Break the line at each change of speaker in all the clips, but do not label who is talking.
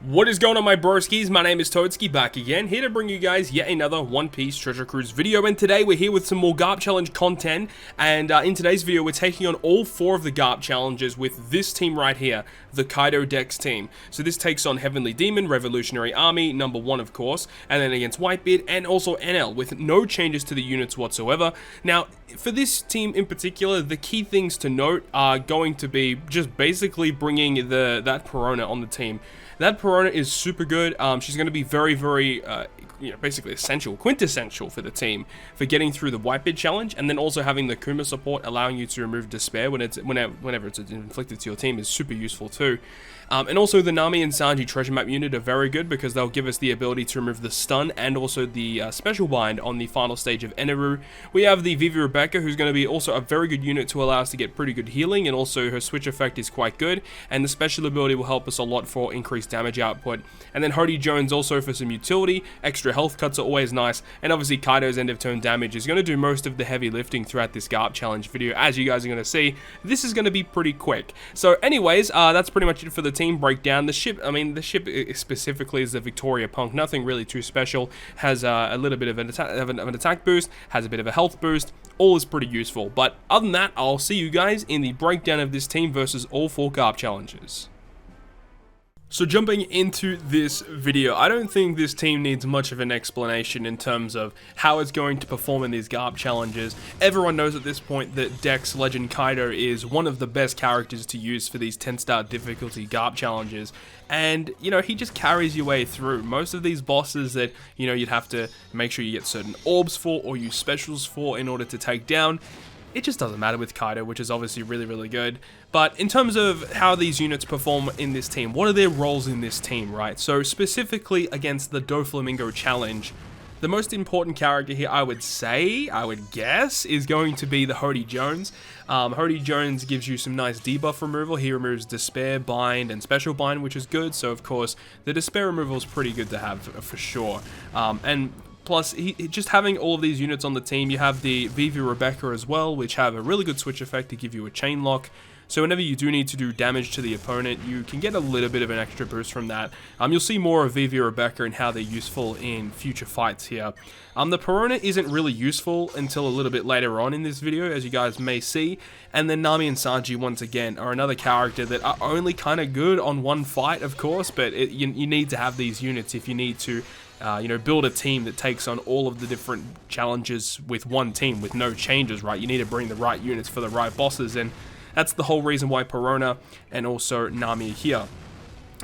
What is going on, my broskiis? My name is Toadskii, back again, here to bring you guys yet another One Piece Treasure Cruise video, and today we're here with some more GARP challenge content, and in today's video we're taking on all 4 of the GARP challenges with this team right here, the Kaido DEX team. So this takes on Heavenly Demon, Revolutionary Army, number 1 of course, and then against Whitebeard, and also Enel, with no changes to the units whatsoever. Now, for this team in particular, the key things to note are going to be just basically bringing that Perona on the team. That Perona is super good. She's going to be very, basically essential, quintessential for the team for getting through the Whitebeard challenge, and then also having the Kuma support allowing you to remove despair whenever it's inflicted to your team is super useful too. And also the Nami and Sanji treasure map unit are very good because they'll give us the ability to remove the stun and also the special bind on the final stage of Eneru. We have the Vivi Rebecca, who's going to be also a very good unit to allow us to get pretty good healing, and also her switch effect is quite good, and the special ability will help us a lot for increased damage output. And then Hody Jones also for some utility. Extra health cuts are always nice, and obviously Kaido's end of turn damage is going to do most of the heavy lifting throughout this GARP challenge video. As you guys are going to see, this is going to be pretty quick. So anyways, that's pretty much it for the team breakdown. The ship specifically is the Victoria Punk, nothing really too special. Has a little bit of an attack boost, has a bit of a health boost, all is pretty useful. But other than that, I'll see you guys in the breakdown of this team versus all 4 GARP challenges. So jumping into this video, I don't think this team needs much of an explanation in terms of how it's going to perform in these GARP challenges. Everyone knows at this point that DEX Legend Kaido is one of the best characters to use for these 10-star difficulty GARP challenges. And, you know, he just carries your way through. Most of these bosses that, you know, you'd have to make sure you get certain orbs for or use specials for in order to take down, it just doesn't matter with Kaido, which is obviously really, really good. But in terms of how these units perform in this team, what are their roles in this team, right? So specifically against the Doflamingo challenge, the most important character here, I would guess, is going to be the Hody Jones. Hody Jones gives you some nice debuff removal. He removes Despair, Bind, and Special Bind, which is good. So of course, the Despair removal is pretty good to have for sure. And plus, just having all of these units on the team, you have the Vivi Rebecca as well, which have a really good switch effect to give you a chain lock. So whenever you do need to do damage to the opponent, you can get a little bit of an extra boost from that. You'll see more of Vivi Rebecca and how they're useful in future fights here. The Perona isn't really useful until a little bit later on in this video, as you guys may see. And then Nami and Sanji, once again, are another character that are only kind of good on one fight, of course, but you need to have these units if you need to build a team that takes on all of the different challenges with one team with no changes, right? You need to bring the right units for the right bosses, and that's the whole reason why Perona and also Nami are here.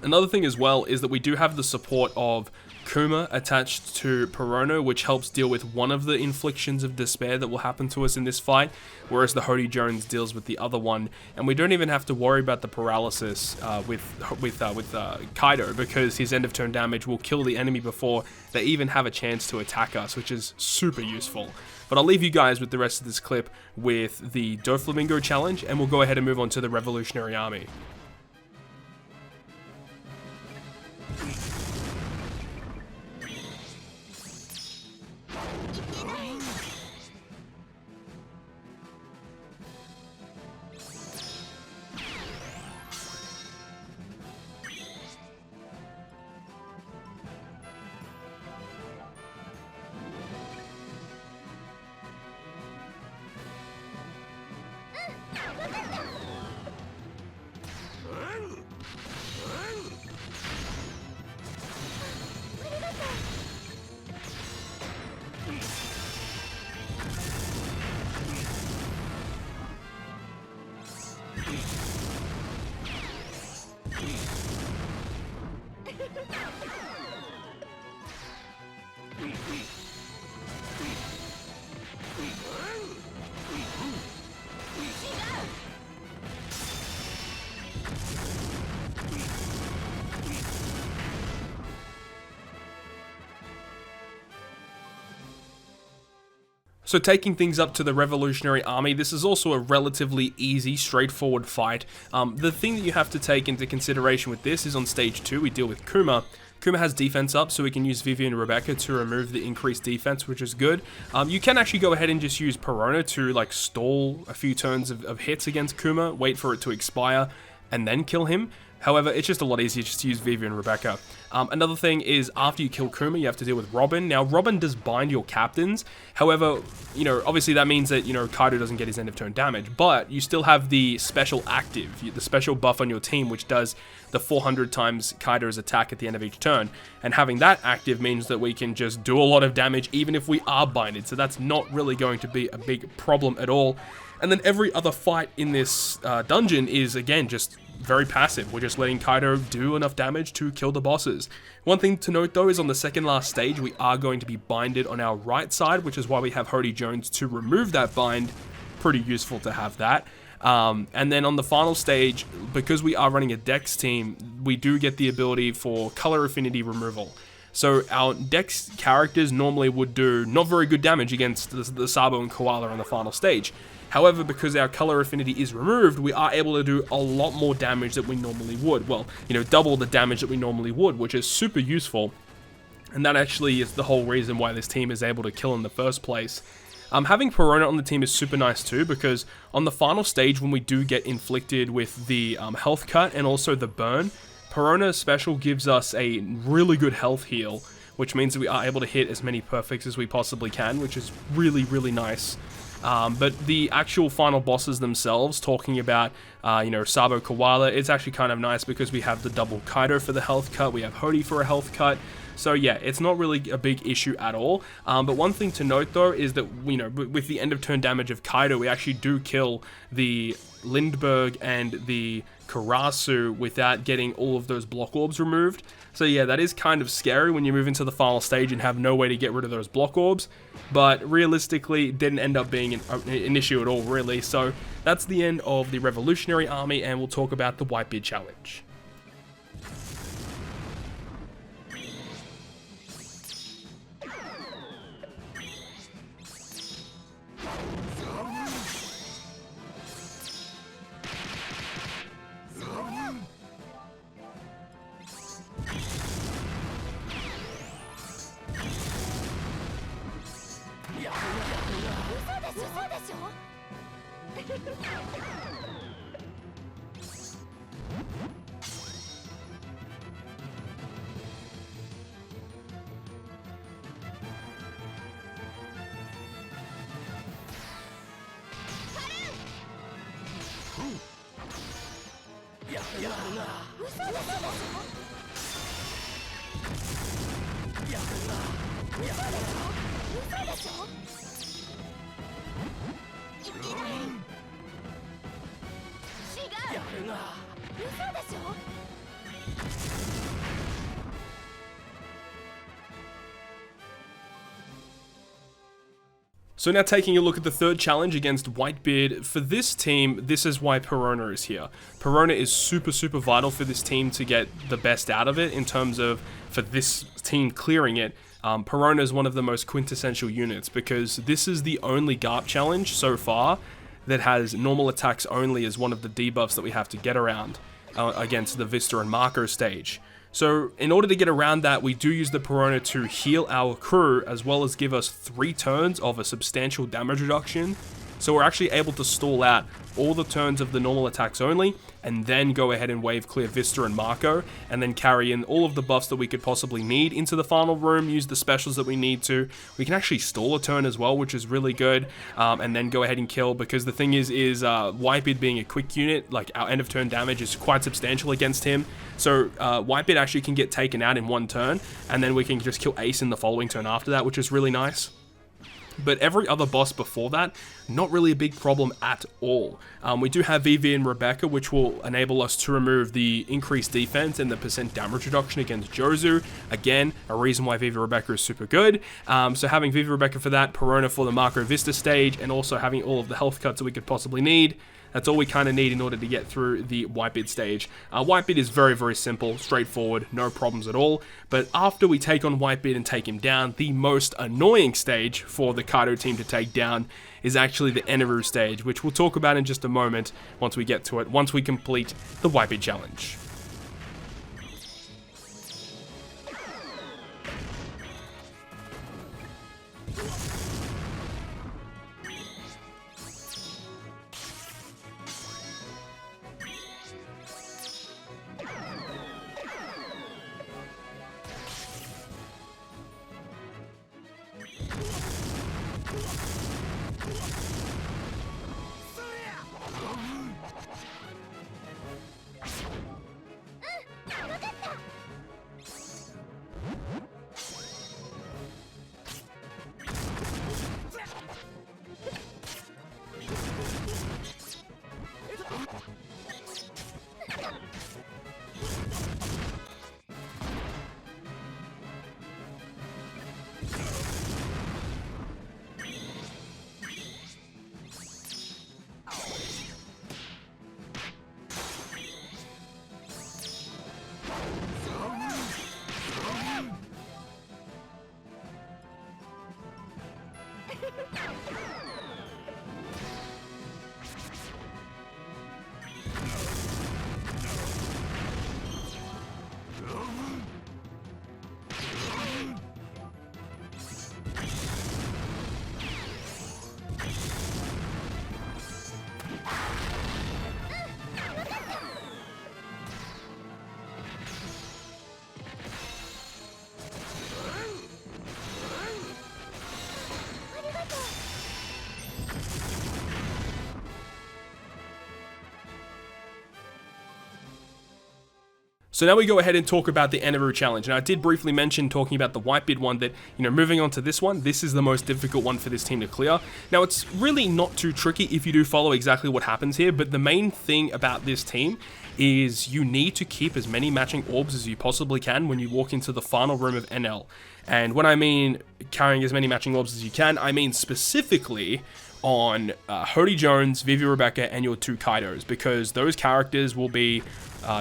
Another thing as well is that we do have the support of Kuma attached to Perona, which helps deal with one of the inflictions of despair that will happen to us in this fight, whereas the Hody Jones deals with the other one, and we don't even have to worry about the paralysis with Kaido, because his end of turn damage will kill the enemy before they even have a chance to attack us, which is super useful. But I'll leave you guys with the rest of this clip with the Doflamingo challenge, and we'll go ahead and move on to the Revolutionary Army. So taking things up to the Revolutionary Army, this is also a relatively easy, straightforward fight. The thing that you have to take into consideration with this is on stage 2, we deal with Kuma. Kuma has defense up, so we can use Vivi and Rebecca to remove the increased defense, which is good. You can actually go ahead and just use Perona to like stall a few turns of hits against Kuma, wait for it to expire, and then kill him. However, it's just a lot easier just to use Vivi and Rebecca. Another thing is after you kill Kuma, you have to deal with Robin. Now, Robin does bind your captains. However, you know, obviously that means that, you know, Kaido doesn't get his end of turn damage, but you still have the special active, the special buff on your team, which does the 400 times Kaido's attack at the end of each turn. And having that active means that we can just do a lot of damage even if we are binded. So that's not really going to be a big problem at all. And then every other fight in this dungeon is, again, just very passive. We're just letting Kaido do enough damage to kill the bosses. One thing to note though is on the second last stage, we are going to be binded on our right side, which is why we have Hody Jones to remove that bind. Pretty useful to have that. And then on the final stage, because we are running a DEX team, we do get the ability for color affinity removal. So our DEX characters normally would do not very good damage against the Sabo and Koala on the final stage. However, because our color affinity is removed, we are able to do a lot more damage than we normally would. Well, you know, double the damage that we normally would, which is super useful. And that actually is the whole reason why this team is able to kill in the first place. Having Perona on the team is super nice too, because on the final stage when we do get inflicted with the health cut and also the burn, Perona's special gives us a really good health heal, which means that we are able to hit as many perfects as we possibly can, which is really, really nice. But the actual final bosses themselves, talking about, you know, Sabo Koala, it's actually kind of nice because we have the double Kaido for the health cut, we have Hody for a health cut. So yeah, it's not really a big issue at all. But one thing to note though is that, you know, with the end of turn damage of Kaido, we actually do kill the Lindbergh and the Karasu without getting all of those block orbs removed. So yeah, that is kind of scary when you move into the final stage and have no way to get rid of those block orbs. But realistically, it didn't end up being an issue at all, really. So that's the end of the Revolutionary Army, and we'll talk about the Whitebeard Challenge. So now taking a look at the third challenge against Whitebeard, for this team, this is why Perona is here. Perona is super, super vital for this team to get the best out of it in terms of, for this team clearing it, Perona is one of the most quintessential units because this is the only GARP challenge so far that has normal attacks only as one of the debuffs that we have to get around against the Vista and Marco stage. So in order to get around that, we do use the Perona to heal our crew as well as give us 3 turns of a substantial damage reduction. So we're actually able to stall out all the turns of the normal attacks only, and then go ahead and wave clear Vista and Marco, and then carry in all of the buffs that we could possibly need into the final room, use the specials that we need to. We can actually stall a turn as well, which is really good, and then go ahead and kill, because the thing is Whitebeard being a quick unit, like our end of turn damage is quite substantial against him. So Whitebeard actually can get taken out in 1 turn, and then we can just kill Ace in the following turn after that, which is really nice. But every other boss before that, not really a big problem at all. We do have Vivi and Rebecca, which will enable us to remove the increased defense and the % damage reduction against Jozu. Again, a reason why Vivi Rebecca is super good. So having Vivi Rebecca for that, Perona for the Marco Vista stage, and also having all of the health cuts that we could possibly need. That's all we kind of need in order to get through the Whitebeard stage. Whitebeard is very, very simple, straightforward, no problems at all. But after we take on Whitebeard and take him down, the most annoying stage for the Kaido team to take down is actually the Eneru stage, which we'll talk about in just a moment once we get to it, once we complete the Whitebeard challenge. So now we go ahead and talk about the Enel challenge. And I did briefly mention talking about the Whitebeard one that, you know, moving on to this one, this is the most difficult one for this team to clear. Now, it's really not too tricky if you do follow exactly what happens here, but the main thing about this team is you need to keep as many matching orbs as you possibly can when you walk into the final room of Enel. And when I mean carrying as many matching orbs as you can, I mean specifically on Hody Jones, Vivi Rebecca, and your 2 Kaidos, because those characters will be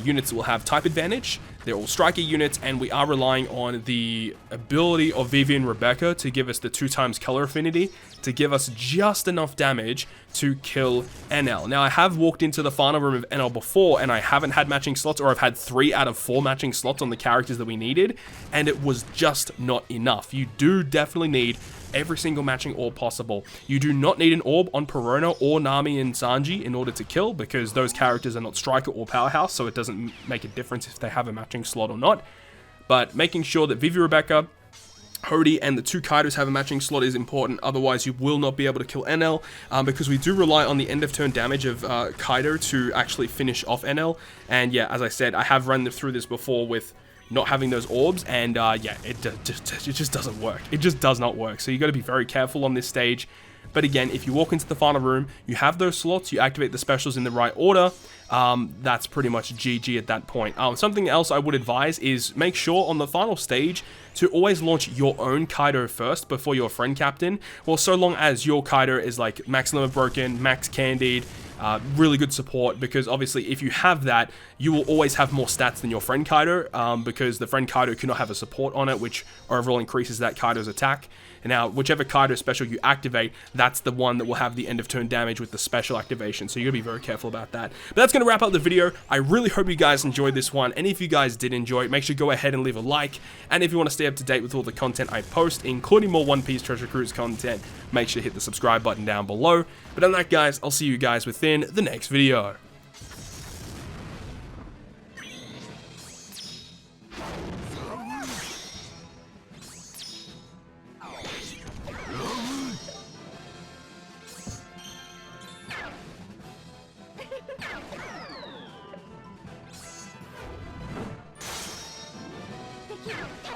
units that will have type advantage. They're all striker units, and we are relying on the ability of Vivi and Rebecca to give us the 2x color affinity, to give us just enough damage to kill Enel. Now, I have walked into the final room of Enel before, and I haven't had matching slots, or I've had 3 out of 4 matching slots on the characters that we needed, and it was just not enough. You do definitely need every single matching orb possible. You do not need an orb on Perona or Nami and Sanji in order to kill, because those characters are not striker or powerhouse, so it doesn't make a difference if they have a matching slot or not. But making sure that Vivi Rebecca, Hody, and the 2 Kaidos have a matching slot is important, otherwise you will not be able to kill Enel, because we do rely on the end of turn damage of Kaido to actually finish off Enel. And yeah, as I said, I have run through this before with not having those orbs, and yeah, it just doesn't work. It just does not work. So you got to be very careful on this stage. But again, if you walk into the final room, you have those slots, you activate the specials in the right order, that's pretty much GG at that point. Something else I would advise is make sure on the final stage to always launch your own Kaido first before your friend captain. Well, so long as your Kaido is like max limit broken, max candied, really good support, because obviously if you have that, you will always have more stats than your friend Kaido, because the friend Kaido cannot have a support on it, which overall increases that Kaido's attack. And now, whichever Kaido special you activate, that's the one that will have the end of turn damage with the special activation, so you gotta be very careful about that. But that's gonna wrap up the video. I really hope you guys enjoyed this one, and if you guys did enjoy it, make sure you go ahead and leave a like, and if you want to stay up to date with all the content I post, including more One Piece Treasure Cruise content, make sure to hit the subscribe button down below. But on that, guys, I'll see you guys within the next video.
Yeah.